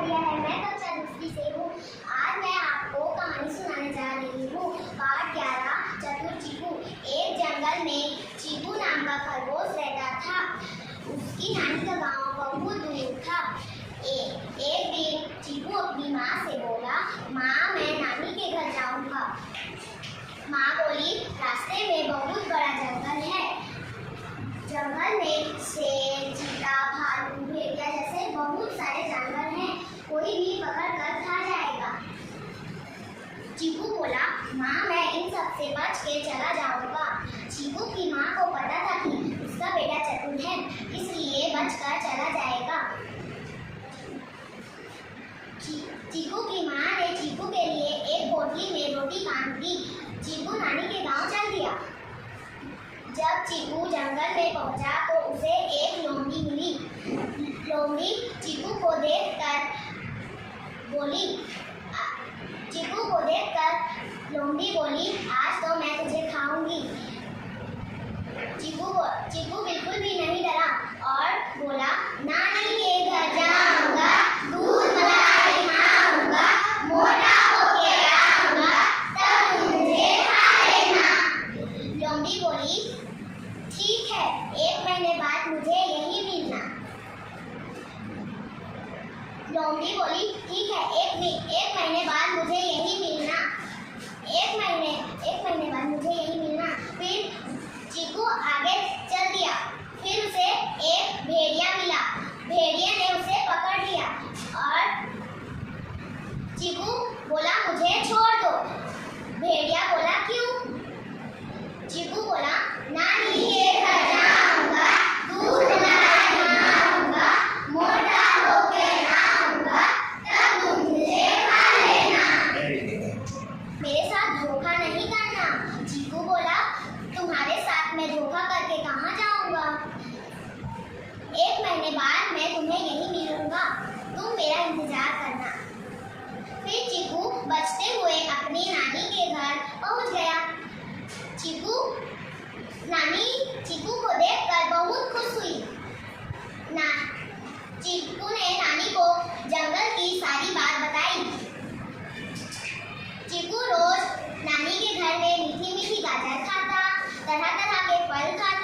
बढ़िया है। मैं कक्षा दूसरी से हूँ। आज मैं आपको कहानी सुनाने जा रही हूँ। पाठ 11 चतुर चीकू। एक जंगल में चीकू नाम का खरगोश रहता था। उसकी नानी का गांव बहुत दूर था। एक दिन चीकू अपनी माँ से बोला, माँ मैं नानी के घर जाऊँगा। माँ बोली, रास्ते में बहुत बड़ा जंगल है। जंगल में शेर, चीता, भालू, भेड़िया जैसे बहुत सारे जानवर हैं। कोई भी पकड़ कर खा जाएगा। चीकू बोला, माँ मैं इन सब से बच के चला जाऊंगा। चीकू की माँ को पता था कि उसका बेटा चतुर है, इसलिए बच कर चला जाएगा। चीकू की माँ ने चीकू के लिए एक पोटली में रोटी बांध दी। चीकू नानी के गांव चल दिया। जब चीकू जंगल में पहुंचा तो उसे एक लोमड़ी मिली। लोमड़ी चीकू को देखकर लोमड़ी बोली, आज तो मैं तुझे खाऊंगी। चीकू बिल्कुल भी नहीं डरा और बोला, नानी के घर जाऊंगा, दूध मलाई खाऊंगा, मोटा होके आऊंगा, तब मुझे खा लेना। लोमड़ी बोली, ठीक है, 1 महीने बाद मुझे यही मिलना। लोमड़ी बोली, ठीक है, एक महीने बाद मुझे यही मिलना। एक महीने बाद मुझे यही मिलना। फिर चीकू आगे चल दिया। फिर उसे एक भेड़िया मिला। भेड़िया ने उसे पकड़ लिया और चीकू बोला, मुझे छोड़ दो। भेड़िया बोला, क्यों? चीकू बोला, नानी के घर जाऊंगा, दूध मलाई खाऊंगा, मोटा होके आऊंगा, तब मुझे खा लेना। मेरे साथ धोखा नहीं करना। चीकू बोला, तुम्हारे साथ मैं धोखा करके कहाँ जाऊंगा? 1 महीने बाद मैं तुम्हें यहीं मिलूंगा, तुम मेरा इंतजार करना। फिर चीकू बचते हुए अपनी नानी के घर पहुंच गया। नानी चीकू को देखकर बहुत खुश हुई। चीकू ने नानी को जंगल की सारी बात बताई। चीकू रोज नानी के घर में मीठी मीठी गाजर खाता, तरह तरह के फल खाता।